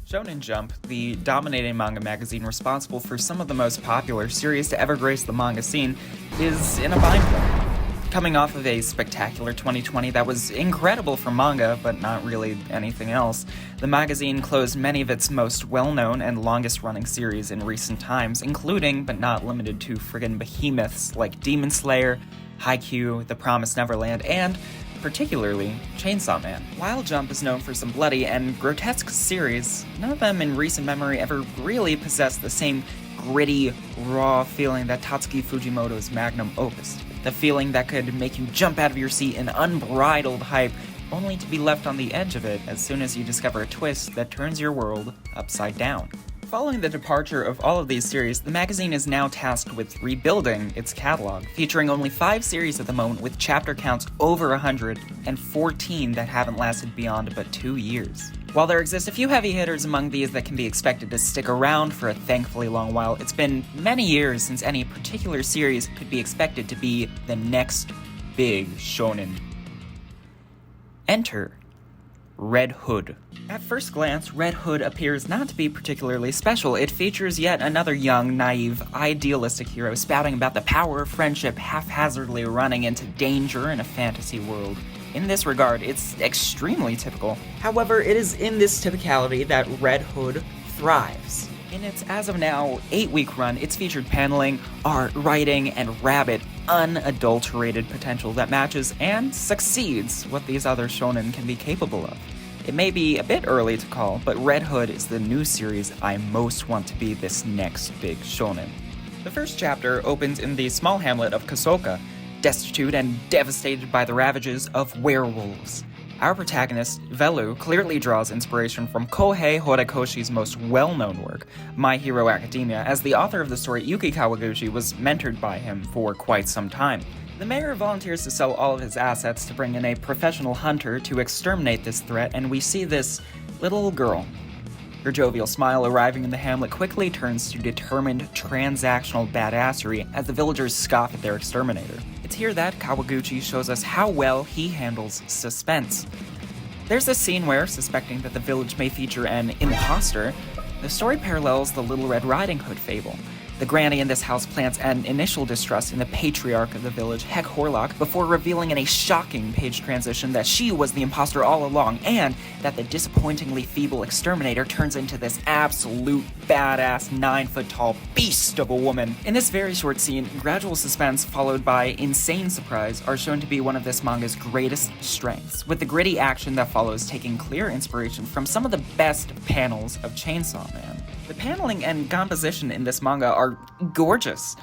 Shonen Jump, the dominating manga magazine responsible for some of the most popular series to ever grace the manga scene, is in a bind. Coming off of a spectacular 2020 that was incredible for manga, but not really anything else, the magazine closed many of its most well-known and longest-running series in recent times, including, but not limited to, friggin' behemoths like Demon Slayer, Haikyuu, The Promised Neverland, and, particularly, Chainsaw Man. While Jump is known for some bloody and grotesque series, none of them in recent memory ever really possessed the same gritty, raw feeling that Tatsuki Fujimoto's magnum opus. The feeling that could make you jump out of your seat in unbridled hype, only to be left on the edge of it as soon as you discover a twist that turns your world upside down. Following the departure of all of these series, the magazine is now tasked with rebuilding its catalog, featuring only 5 series at the moment with chapter counts over 100 and 14 that haven't lasted beyond but 2 years. While there exist a few heavy hitters among these that can be expected to stick around for a thankfully long while, it's been many years since any particular series could be expected to be the next big shonen. Enter Red Hood. At first glance, Red Hood appears not to be particularly special. It features yet another young, naive, idealistic hero spouting about the power of friendship, haphazardly running into danger in a fantasy world. In this regard, it's extremely typical. However, it is in this typicality that Red Hood thrives. In its, as of now, 8-week run, it's featured paneling, art, writing, and rabid, unadulterated potential that matches and succeeds what these other shonen can be capable of. It may be a bit early to call, but Red Hood is the new series I most want to be this next big shonen. The first chapter opens in the small hamlet of Kasoka, destitute and devastated by the ravages of werewolves. Our protagonist, Velu, clearly draws inspiration from Kohei Horikoshi's most well-known work, My Hero Academia, as the author of the story Yuki Kawaguchi was mentored by him for quite some time. The mayor volunteers to sell all of his assets to bring in a professional hunter to exterminate this threat, and we see this little girl. Her jovial smile arriving in the hamlet quickly turns to determined transactional badassery as the villagers scoff at their exterminator. It's here that Kawaguchi shows us how well he handles suspense. There's a scene where, suspecting that the village may feature an imposter, the story parallels the Little Red Riding Hood fable. The granny in this house plants an initial distrust in the patriarch of the village, Heck Horlock, before revealing in a shocking page transition that she was the imposter all along, and that the disappointingly feeble exterminator turns into this absolute badass 9-foot-tall beast of a woman. In this very short scene, gradual suspense followed by insane surprise are shown to be one of this manga's greatest strengths, with the gritty action that follows taking clear inspiration from some of the best panels of Chainsaw Man. The paneling and composition in this manga are gorgeous.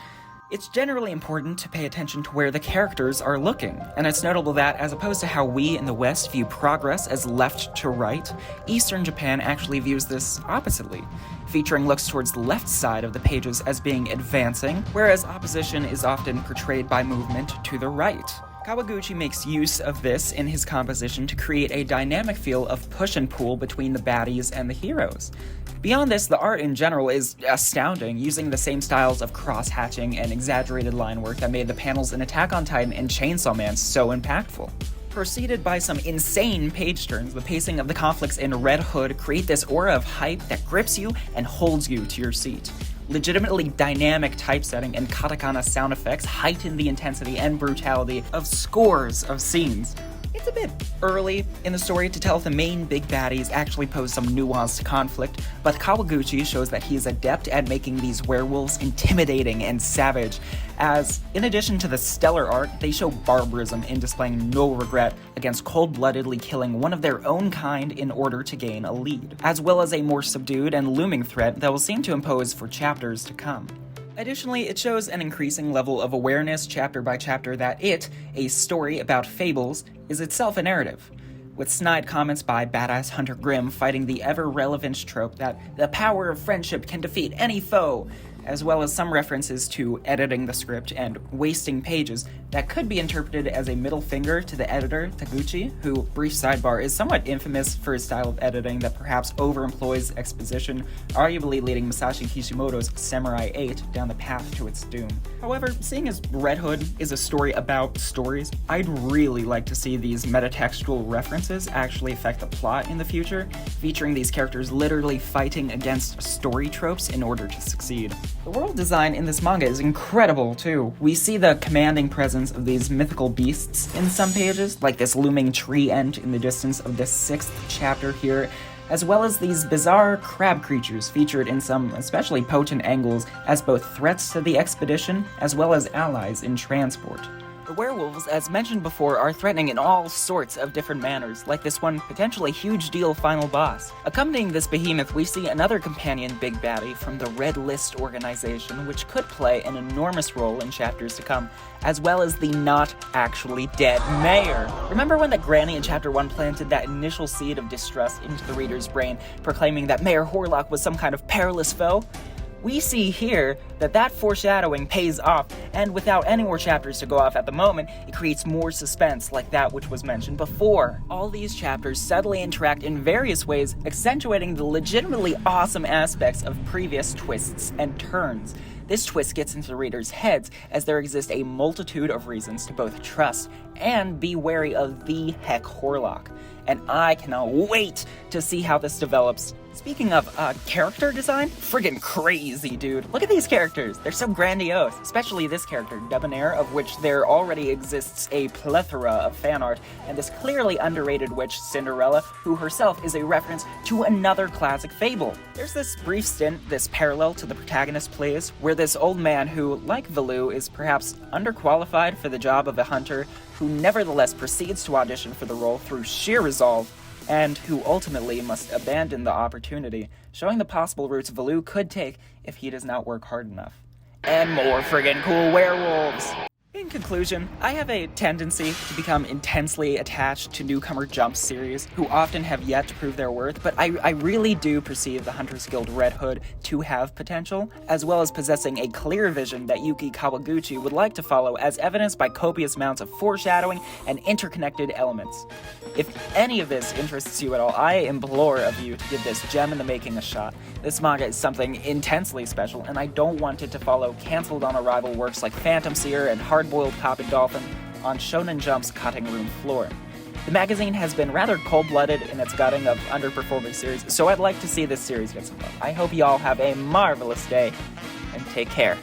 It's generally important to pay attention to where the characters are looking, and it's notable that, as opposed to how we in the West view progress as left to right, Eastern Japan actually views this oppositely, featuring looks towards the left side of the pages as being advancing, whereas opposition is often portrayed by movement to the right. Kawaguchi makes use of this in his composition to create a dynamic feel of push and pull between the baddies and the heroes. Beyond this, the art in general is astounding, using the same styles of cross-hatching and exaggerated line work that made the panels in Attack on Titan and Chainsaw Man so impactful. Preceded by some insane page turns, the pacing of the conflicts in Red Hood create this aura of hype that grips you and holds you to your seat. Legitimately dynamic typesetting and katakana sound effects heighten the intensity and brutality of scores of scenes. It's a bit early in the story to tell if the main big baddies actually pose some nuanced conflict, but Kawaguchi shows that he is adept at making these werewolves intimidating and savage, as, in addition to the stellar art, they show barbarism in displaying no regret against cold-bloodedly killing one of their own kind in order to gain a lead, as well as a more subdued and looming threat that will seem to impose for chapters to come. Additionally, it shows an increasing level of awareness chapter by chapter that it, a story about fables, is itself a narrative, with snide comments by badass Hunter Grimm fighting the ever-relevant trope that the power of friendship can defeat any foe, as well as some references to editing the script and wasting pages that could be interpreted as a middle finger to the editor, Taguchi, who, brief sidebar, is somewhat infamous for his style of editing that perhaps overemploys exposition, arguably leading Masashi Kishimoto's Samurai 8 down the path to its doom. However, seeing as Red Hood is a story about stories, I'd really like to see these metatextual references actually affect the plot in the future, featuring these characters literally fighting against story tropes in order to succeed. The world design in this manga is incredible, too. We see the commanding presence of these mythical beasts in some pages, like this looming tree ent in the distance of this 6th chapter here, as well as these bizarre crab creatures featured in some especially potent angles as both threats to the expedition as well as allies in transport. The werewolves, as mentioned before, are threatening in all sorts of different manners, like this one potentially huge deal final boss. Accompanying this behemoth, we see another companion big baddie from the Red List organization, which could play an enormous role in chapters to come, as well as the not actually dead mayor. Remember when the granny in chapter 1 planted that initial seed of distrust into the reader's brain, proclaiming that Mayor Horlock was some kind of perilous foe? We see here that foreshadowing pays off, and without any more chapters to go off at the moment, it creates more suspense like that which was mentioned before. All these chapters subtly interact in various ways, accentuating the legitimately awesome aspects of previous twists and turns. This twist gets into the readers' heads as there exist a multitude of reasons to both trust and be wary of the heck Horlock. And I cannot wait to see how this develops. Speaking of character design, friggin' crazy, dude. Look at these characters. They're so grandiose, especially this character, Debonair, of which there already exists a plethora of fan art, and this clearly underrated witch, Cinderella, who herself is a reference to another classic fable. There's this brief stint, this parallel to the protagonist plays, where this old man who, like Valoo, is perhaps underqualified for the job of a hunter, who nevertheless proceeds to audition for the role through sheer resolve, and who ultimately must abandon the opportunity, showing the possible routes Valoo could take if he does not work hard enough. And more friggin' cool werewolves! In conclusion, I have a tendency to become intensely attached to newcomer Jump series, who often have yet to prove their worth, but I really do perceive the Hunters Guild Red Hood to have potential, as well as possessing a clear vision that Yuki Kawaguchi would like to follow, as evidenced by copious amounts of foreshadowing and interconnected elements. If any of this interests you at all, I implore of you to give this gem in the making a shot. This manga is something intensely special, and I don't want it to follow cancelled-on-arrival works like Phantom Seer and Hard-Boiled Cop and Dolphin on Shonen Jump's cutting room floor. The magazine has been rather cold-blooded in its gutting of underperforming series, so I'd like to see this series get some love. I hope you all have a marvelous day, and take care.